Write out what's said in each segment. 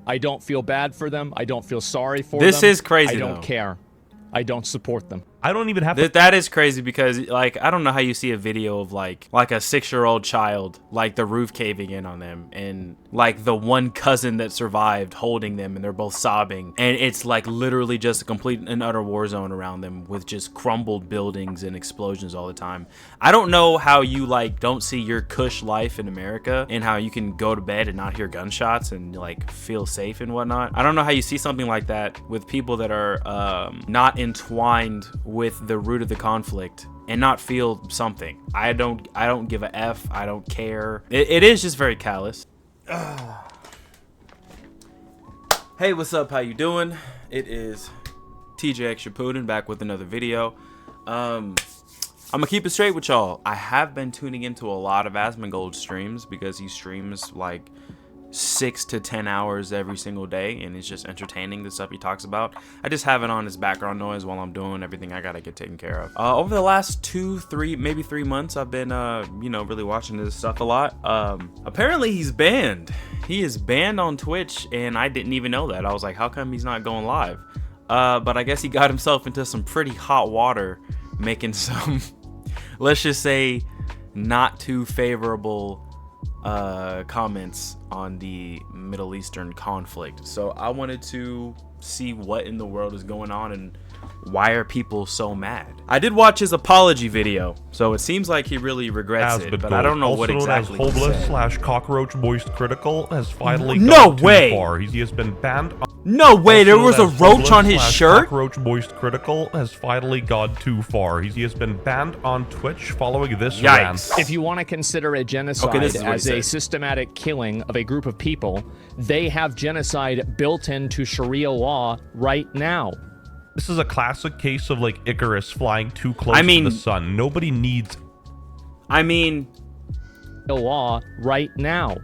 I don't feel bad for them. I don't feel sorry for them. This is crazy, I don't though. care. I don't support them. I don't even have to. That is crazy because, like, I don't know how you see a video of like a 6-year-old child, like the roof caving in on them, and like the one cousin that survived holding them, and they're both sobbing, and it's like literally just a complete and utter war zone around them with just crumbled buildings and explosions all the time. I don't know how you like don't see your cush life in America and how you can go to bed and not hear gunshots and like feel safe and whatnot. I don't know how you see something like that with people that are not entwined with the root of the conflict and not feel something. I don't give a F. I don't care. It is just very callous. Hey, what's up? How you doing? It is TJ Shaputin back with another video. I'm gonna keep it straight with y'all. I have been tuning into a lot of Asmongold streams because he streams like 6 to 10 hours every single day, and it's just entertaining, the stuff he talks about. I just have it on as background noise while I'm doing everything I gotta get taken care of. Over the last 2-3 maybe 3 months, I've been really watching this stuff a lot. Apparently he's banned. He is banned on Twitch, and I didn't even know that. I was like, how come he's not going live? But I guess he got himself into some pretty hot water making some let's just say not too favorable comments on the Middle Eastern conflict. So I wanted to see what in the world is going on and why are people so mad. I did watch his apology video, so it seems like he really regrets it, but I don't know what exactly. Also known as homeless / cockroach moist critical has finally no gone way. Too far. He has been banned. No way, there was a roach on his shirt? Cockroach moist critical has finally gone too far. He has been banned on Twitch following this rant. If you want to consider a genocide as a systematic killing of a group of people, they have genocide built into Sharia law right now. This is a classic case of like Icarus flying too close to the sun. Nobody needs. Law right now.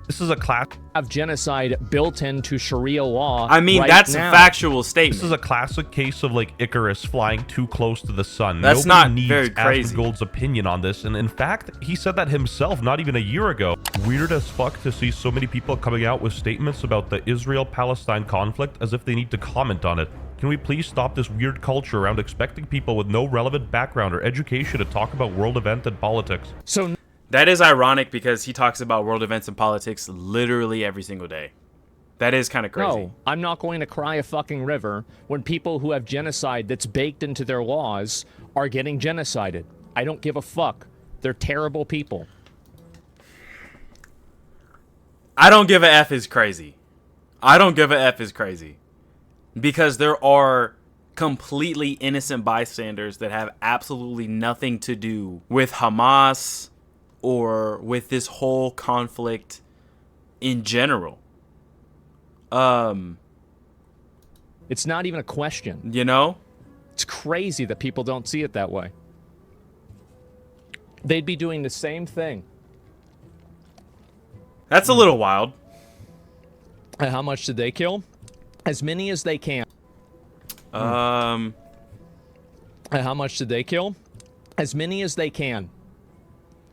This is a class of genocide built into Sharia law. That's a factual statement. This is a classic case of like Icarus flying too close to the sun. That's Nobody not needs very crazy. Asmongold's opinion on this, and in fact, he said that himself not even a year ago. Weird as fuck to see so many people coming out with statements about the Israel-Palestine conflict as if they need to comment on it. Can we please stop this weird culture around expecting people with no relevant background or education to talk about world events and politics? So that is ironic because he talks about world events and politics literally every single day. That is kind of crazy. No, I'm not going to cry a fucking river when people who have genocide that's baked into their laws are getting genocided. I don't give a fuck. They're terrible people. I don't give a F is crazy. I don't give a F is crazy. Because there are completely innocent bystanders that have absolutely nothing to do with Hamas or with this whole conflict in general. It's not even a question. You know? It's crazy that people don't see it that way. They'd be doing the same thing. That's a little wild. And how much did they kill? As many as they can. And how much did they kill? As many as they can.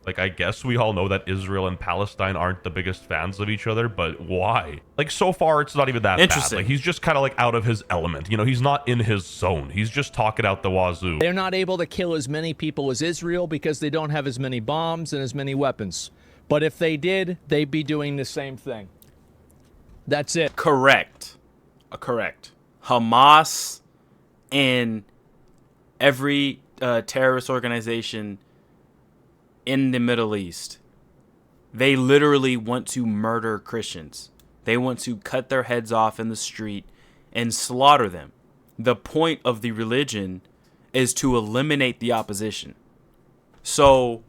Like, I guess we all know that Israel and Palestine aren't the biggest fans of each other, but why? Like, so far, it's not even that bad. Like, he's just kind of, like, out of his element. You know, he's not in his zone. He's just talking out the wazoo. They're not able to kill as many people as Israel because they don't have as many bombs and as many weapons. But if they did, they'd be doing the same thing. That's it. Correct. Correct. Hamas and every terrorist organization in the Middle East, they literally want to murder Christians. They want to cut their heads off in the street and slaughter them. The point of the religion is to eliminate the opposition. So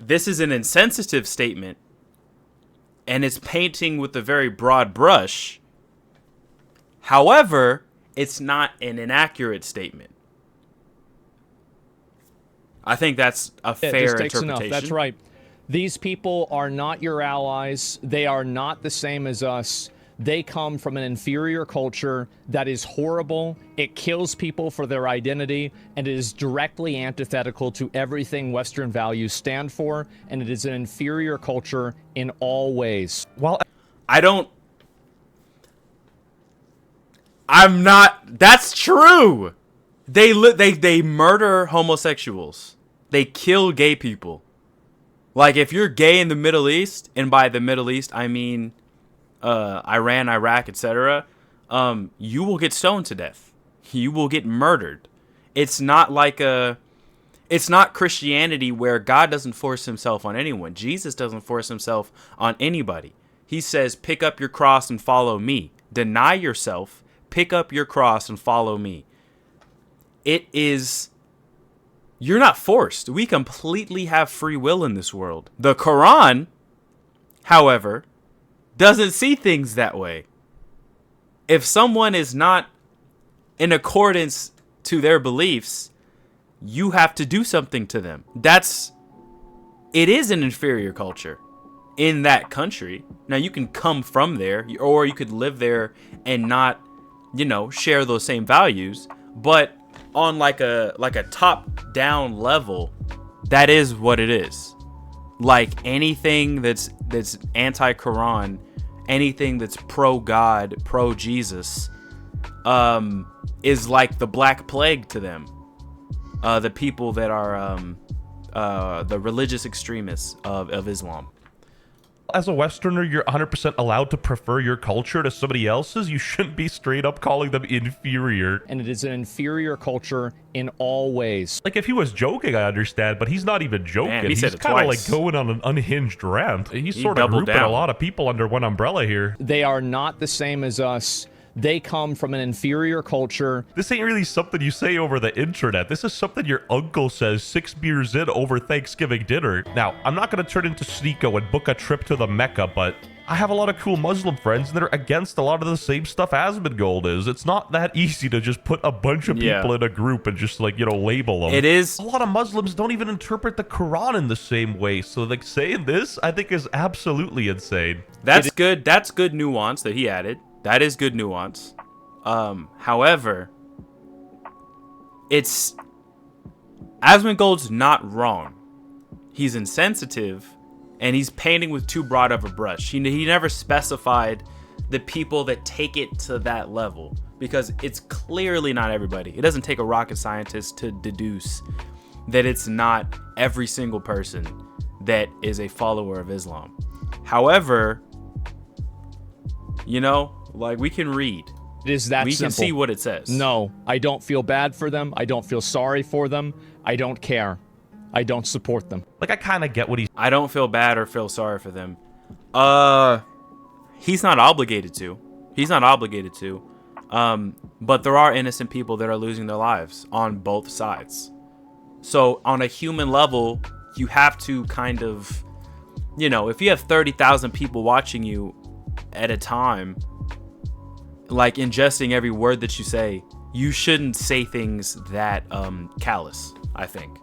this is an insensitive statement, and it's painting with a very broad brush. However, it's not an inaccurate statement. I think that's a fair interpretation. Enough. That's right. These people are not your allies. They are not the same as us. They come from an inferior culture that is horrible. It kills people for their identity, and it is directly antithetical to everything Western values stand for, and it is an inferior culture in all ways. Well, I don't I'm not. That's true. They murder homosexuals. They kill gay people. Like, if you're gay in the Middle East, and by the Middle East I mean Iran, Iraq, etc., you will get stoned to death. You will get murdered. It's not Christianity where God doesn't force himself on anyone. Jesus doesn't force himself on anybody. He says, pick up your cross and follow me. Deny yourself, pick up your cross and follow me. You're not forced. We completely have free will in this world. The Quran, however, doesn't see things that way. If someone is not in accordance to their beliefs, you have to do something to them. It is an inferior culture in that country. Now, you can come from there, or you could live there and not, share those same values. But on like a top down level, that is what it is. Like, anything that's anti-Quran, anything that's pro-God, pro-Jesus, is like the Black Plague to them. The people that are the religious extremists of Islam. As a Westerner, you're 100% allowed to prefer your culture to somebody else's. You shouldn't be straight up calling them inferior. And it is an inferior culture in all ways. Like, if he was joking, I understand, but he's not even joking. Man, he he's said it kind of twice. like going on an unhinged rant. He's He sort of doubled grouping down. a lot of people under one umbrella here. They are not the same as us. They come from an inferior culture. This ain't really something you say over the internet. This is something your uncle says 6 beers in over Thanksgiving dinner. Now, I'm not going to turn into Sneeko and book a trip to the Mecca, but I have a lot of cool Muslim friends that are against a lot of the same stuff Asmongold is. It's not that easy to just put a bunch of people in a group and just, like, label them. It is. A lot of Muslims don't even interpret the Quran in the same way, so, like, saying this, I think, is absolutely insane. That's good. That's good nuance that he added. That is good nuance. However, Asmongold's not wrong. He's insensitive, and he's painting with too broad of a brush. He never specified the people that take it to that level, because it's clearly not everybody. It doesn't take a rocket scientist to deduce that it's not every single person that is a follower of Islam. However, like, we can read. It is that we simple. can see what it says. No, I don't feel bad for them. I don't feel sorry for them. I don't care. I don't support them. Like, I kind of get what he's... I don't feel bad or feel sorry for them. He's not obligated to. But there are innocent people that are losing their lives on both sides. So on a human level, you have to kind of, if you have 30,000 people watching you at a time, like, ingesting every word that you say, you shouldn't say things that callous, I think.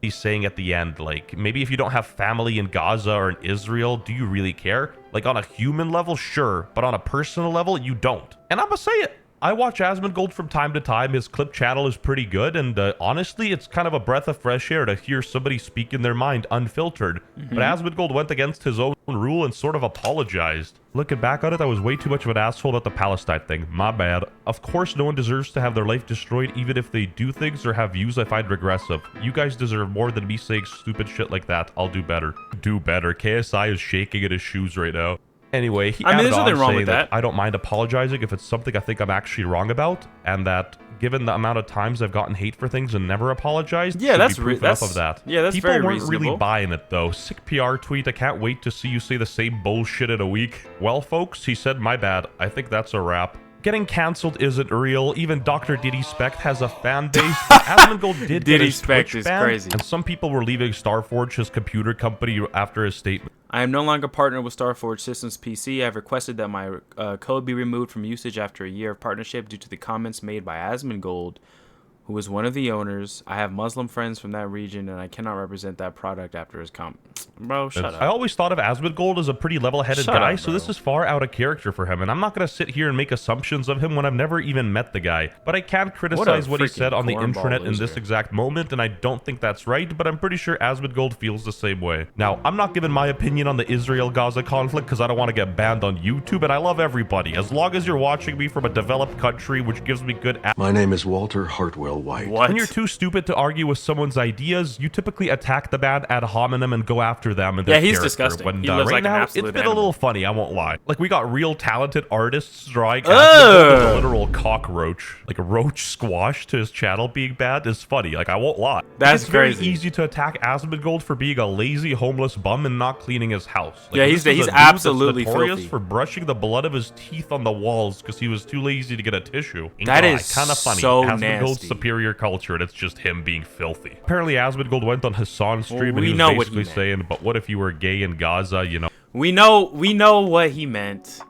He's saying at the end, like, maybe if you don't have family in Gaza or in Israel, do you really care? Like, on a human level, sure, but on a personal level, you don't. And I'm gonna say it. I watch Asmongold from time to time. His clip channel is pretty good, and honestly, it's kind of a breath of fresh air to hear somebody speak in their mind unfiltered. But Asmongold went against his own rule and sort of apologized. Looking back on it, I was way too much of an asshole about the Palestine thing. My bad. Of course, no one deserves to have their life destroyed, even if they do things or have views I find regressive. You guys deserve more than me saying stupid shit like that. I'll do better. Do better. KSI is shaking in his shoes right now. Anyway, he added there's nothing on wrong saying with that. I don't mind apologizing if it's something I think I'm actually wrong about, and that given the amount of times I've gotten hate for things and never apologized, Yeah, should that's be proof enough of that. Yeah, that's People very weren't reasonable. really buying it though. Sick PR tweet. I can't wait to see you say the same bullshit in a week. Well, folks, he said my bad. I think that's a wrap. Getting cancelled isn't real. Even Dr. Diddy Speck has a fan base. Asmongold did get Diddy his Speck Twitch is banned, crazy. and some people were leaving Starforge, his computer company, after his statement. I am no longer partnered with Starforge Systems PC. I have requested that my code be removed from usage after a year of partnership due to the comments made by Asmongold who is one of the owners. I have Muslim friends from that region, and I cannot represent that product after his comment. Bro, shut up. I always thought of Asmongold as a pretty level-headed Shut guy, up, so bro. this is far out of character for him, and I'm not going to sit here and make assumptions of him when I've never even met the guy. But I can criticize what he said on the internet in this exact moment, and I don't think that's right, but I'm pretty sure Asmongold feels the same way. Now, I'm not giving my opinion on the Israel-Gaza conflict because I don't want to get banned on YouTube, and I love everybody. As long as you're watching me from a developed country, which gives me good... My name is Walter Hartwell White. What? When you're too stupid to argue with someone's ideas, you typically attack the bad ad hominem and go after them and their Yeah, he's character. disgusting. When, He lives right like an now, absolute it's been animal. a little funny, I won't lie. Like, we got real talented artists drawing Asmongold as a literal cockroach. Like, a roach squash to his channel being bad is funny. Like, I won't lie. That's it's very crazy. easy to attack Asmongold for being a lazy, homeless bum and not cleaning his house. Like, Yeah, this he's is a dude that's absolutely notorious filthy. for brushing the blood of his teeth on the walls because he was too lazy to get a tissue. That is kind of funny. so Asmongold's nasty. superior culture, and it's just him being filthy. Apparently, Asmongold went on Hassan's stream Well, and we he know was what he basically meant. saying, but what if you were gay in Gaza, you know? We know what he meant.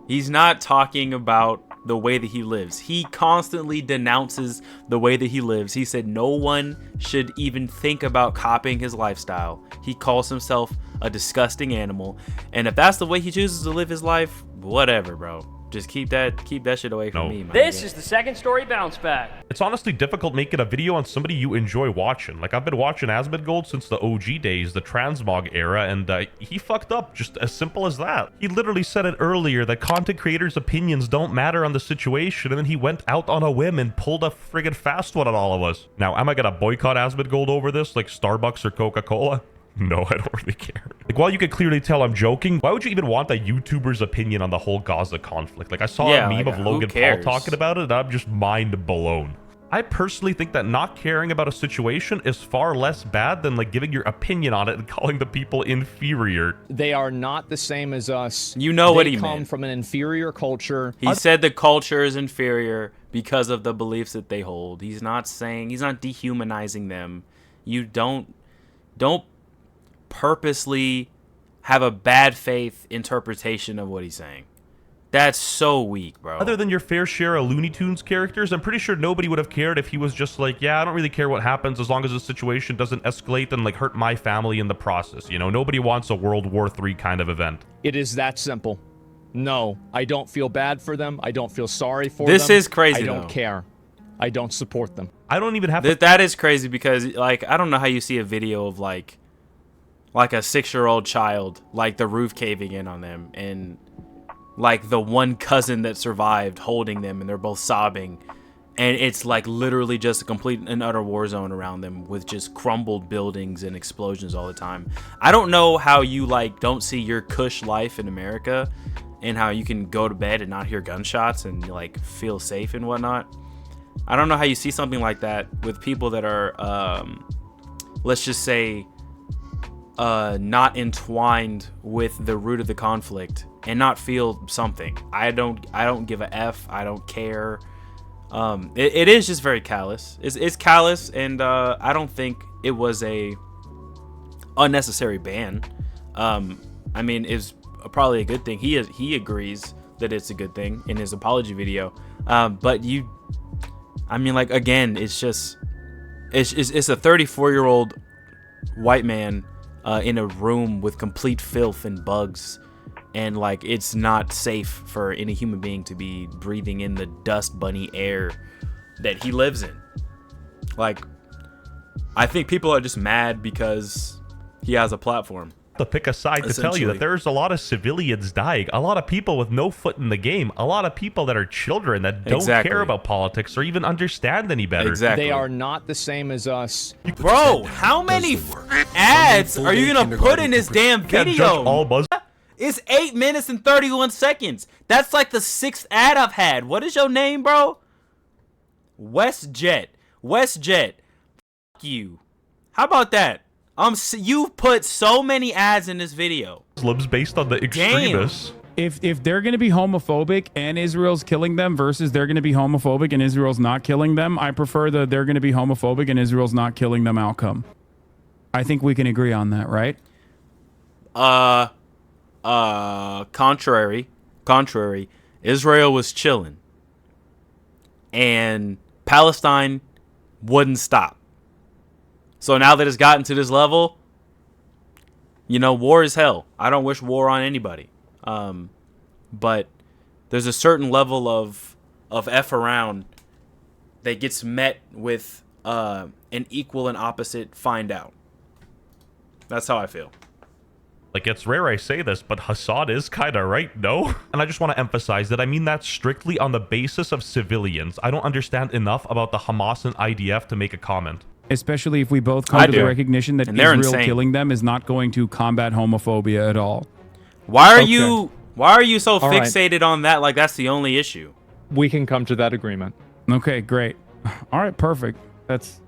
He's not talking about the way that he lives. He constantly denounces the way that he lives. He said no one should even think about copying his lifestyle. He calls himself a disgusting animal. And if that's the way he chooses to live his life, whatever, bro. Just keep that shit away from me, man. This is the second story bounce back. It's honestly difficult making a video on somebody you enjoy watching. Like, I've been watching Asmongold since the OG days, the transmog era, and he fucked up, just as simple as that. He literally said it earlier that content creators' opinions don't matter on the situation, and then he went out on a whim and pulled a friggin' fast one on all of us. Now, am I gonna boycott Asmongold over this, like Starbucks or Coca-Cola? No, I don't really care. Like, while you can clearly tell I'm joking, why would you even want a YouTuber's opinion on the whole Gaza conflict? Like, I saw a meme of who Logan Paul cares? talking about it, and I'm just mind blown. I personally think that not caring about a situation is far less bad than, like, giving your opinion on it and calling the people inferior. They are not the same as us. You know what he They come meant. from an inferior culture. He said the culture is inferior because of the beliefs that they hold. He's not dehumanizing them. You don't purposely have a bad faith interpretation of what he's saying. That's so weak, bro. Other than your fair share of Looney Tunes characters, I'm pretty sure nobody would have cared if he was just like, yeah, I don't really care what happens as long as the situation doesn't escalate and, like, hurt my family in the process. You know, nobody wants a World War III kind of event. It is that simple. No, I don't feel bad for them. I don't feel sorry for them. This is crazy, I don't though. care. I don't support them. I don't even have to... That is crazy because, like, I don't know how you see a video of, like a 6-year-old child, like, the roof caving in on them, and, like, the one cousin that survived holding them, and they're both sobbing, and it's, like, literally just a complete and utter war zone around them with just crumbled buildings and explosions all the time. I don't know how you, like, don't see your cush life in America and how you can go to bed and not hear gunshots and, like, feel safe and whatnot. I don't know how you see something like that with people that are, let's just say, not entwined with the root of the conflict and not feel something. I don't give a F. I don't care. It is just very callous. It's callous, and I don't think it was a unnecessary ban. I mean, it's probably a good thing. He agrees that it's a good thing in his apology video. But I mean, like, again, it's a 34-year-old white man in a room with complete filth and bugs, and, like, it's not safe for any human being to be breathing in the dust bunny air that he lives in. Like, I think people are just mad because he has a platform. To pick a side to tell you that there's a lot of civilians dying, a lot of people with no foot in the game, a lot of people that are children that don't care about politics or even understand any better. Exactly. They are not the same as us. Bro, how many ads are you gonna put in this damn Can't video? judge all buzz. It's 8 minutes and 31 seconds. That's like the 6th ad I've had. What is your name, bro? WestJet. WestJet. Fuck you. How about that? You put so many ads in this video. Muslims based on the extremists. If they're going to be homophobic and Israel's killing them versus they're going to be homophobic and Israel's not killing them, I prefer the they're going to be homophobic and Israel's not killing them outcome. I think we can agree on that, right? Contrary. Israel was chilling. And Palestine wouldn't stop. So now that it's gotten to this level, you know, war is hell. I don't wish war on anybody. But there's a certain level of F around that gets met with an equal and opposite find out. That's how I feel. Like, it's rare I say this, but Hassad is kind of right, no? And I just want to emphasize that I mean that strictly on the basis of civilians. I don't understand enough about the Hamas and IDF to make a comment. Especially if we both come to the recognition that Israel insane. killing them is not going to combat homophobia at all. Why are you so All right. fixated on that? Like that's the only issue. We can come to that agreement. Okay, great. All right, perfect. That's...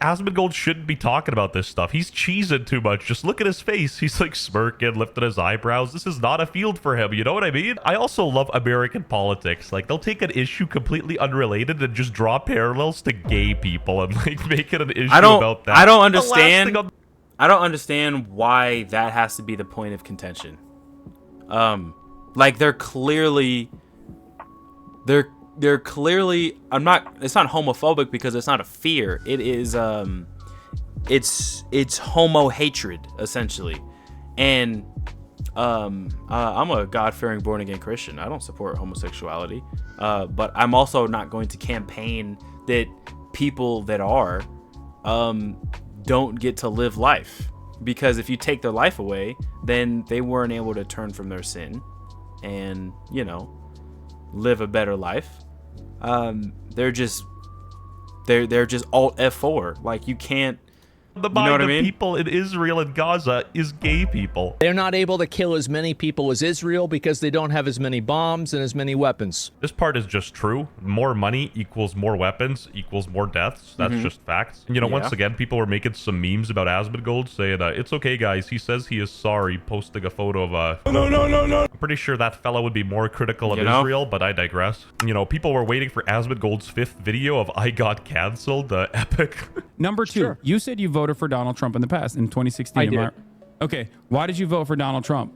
Asmongold shouldn't be talking about this stuff. He's cheesing too much. Just look at his face. He's like smirking, lifting his eyebrows. This is not a field for him. You know what I mean? I also love American politics. Like, they'll take an issue completely unrelated and just draw parallels to gay people and like make it an issue about that. I don't understand why that has to be the point of contention. Like they're clearly it's not homophobic because it's not a fear. It is it's homo hatred essentially. And I'm a God-fearing born-again Christian. I don't support homosexuality. But I'm also not going to campaign that people that are don't get to live life. Because if you take their life away, then they weren't able to turn from their sin and, you know, live a better life. They're just alt F4. Like, you can't, The you know mind what I of mean? people in Israel and Gaza is gay people. They're not able to kill as many people as Israel because they don't have as many bombs and as many weapons. This part is just true. More money equals more weapons equals more deaths. That's just facts. And, you know, Yeah. once again, people were making some memes about Asmongold saying, it's okay, guys. He says he is sorry, posting a photo of No. I'm pretty sure that fella would be more critical of You know? Israel, but I digress. You know, people were waiting for Asmongold's 5th video of I got cancelled, epic. Number two, you said you voted for Donald Trump in the past, in 2016. I did. Okay, why did you vote for Donald Trump?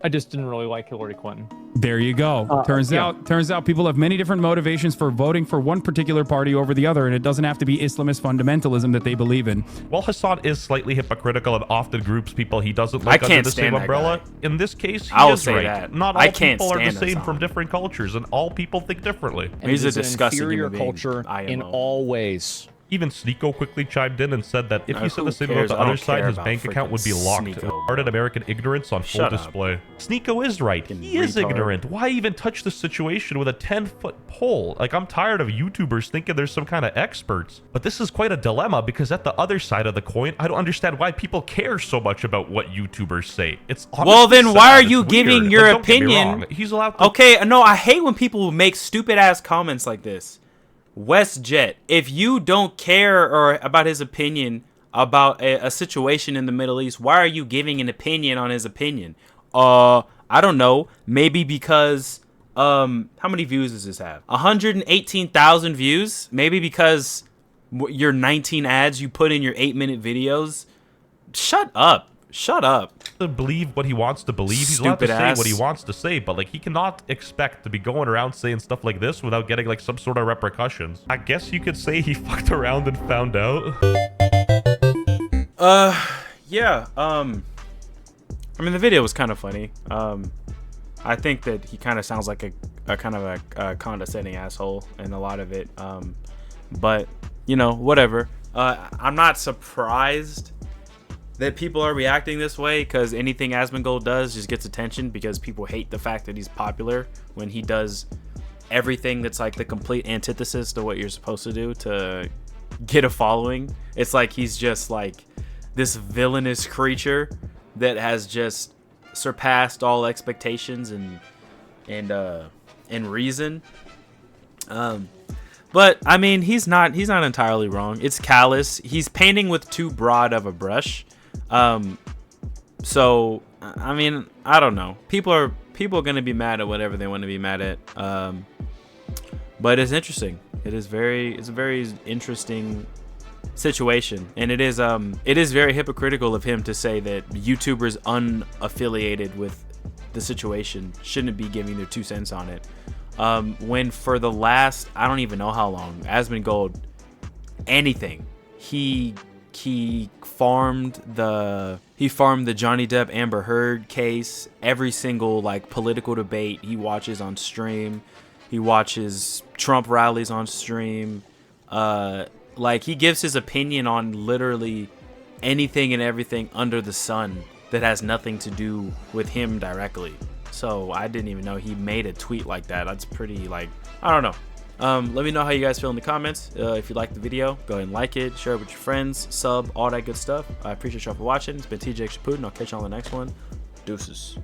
I just didn't really like Hillary Clinton. There you go. Turns out people have many different motivations for voting for one particular party over the other, and it doesn't have to be Islamist fundamentalism that they believe in. While Hassad is slightly hypocritical and often groups people he doesn't like under can't the same stand that umbrella, guy. in this case, he I will is say right. that. Not all I can't people are the stand same Hassad. from different cultures, and all people think differently. And He's it a is an disgusting inferior human being, culture in IMO. all ways. Even Sneeko quickly chimed in and said that if he said who the same about cares? the I don't other side, care his about bank account would be freaking locked. Sneeko, Started American ignorance on full Shut up. display. Sneeko is right. He is retard. ignorant. Why even touch the situation with a 10-foot pole? Like, I'm tired of YouTubers thinking there's some kind of experts. But this is quite a dilemma because at the other side of the coin, I don't understand why people care so much about what YouTubers say. It's honestly Well, then why sad. are It's you weird. giving your Like, don't get me opinion? wrong. He's allowed to. Okay, no, I hate when people make stupid ass comments like this. WestJet, if you don't care or about his opinion about a situation in the Middle East, why are you giving an opinion on his opinion? I don't know. Maybe because how many views does this have? 118,000 views. Maybe because your 19 ads you put in your 8-minute videos. Shut up. Shut up. To believe what he wants to believe. He's allowed to Stupid say ass. what he wants to say, but like he cannot expect to be going around saying stuff like this without getting like some sort of repercussions. I guess you could say he fucked around and found out. Yeah, I mean, the video was kind of funny. I think that he kind of sounds like a kind of a condescending asshole in a lot of it. But, you know, whatever. I'm not surprised that people are reacting this way because anything Asmongold does just gets attention because people hate the fact that he's popular when he does everything that's like the complete antithesis to what you're supposed to do to get a following. It's like he's just like this villainous creature that has just surpassed all expectations and reason. But I mean, he's not entirely wrong. It's callous. He's painting with too broad of a brush. So I mean, I don't know. People are gonna be mad at whatever they want to be mad at. But it's interesting. It's a very interesting situation, and it is very hypocritical of him to say that YouTubers unaffiliated with the situation shouldn't be giving their 2 cents on it. when for the last, I don't even know how long, Asmongold, anything, he farmed the Johnny Depp Amber Heard case, every single like political debate he watches on stream. He watches Trump rallies on stream. Like he gives his opinion on literally anything and everything under the sun that has nothing to do with him directly. So I didn't even know he made a tweet like that. That's pretty, like, I don't know. Let me know how you guys feel in the comments. If you liked the video, go ahead and like it, share it with your friends, sub, all that good stuff. I appreciate y'all for watching. It's been TJ Shaputin. I'll catch you on the next one. Deuces.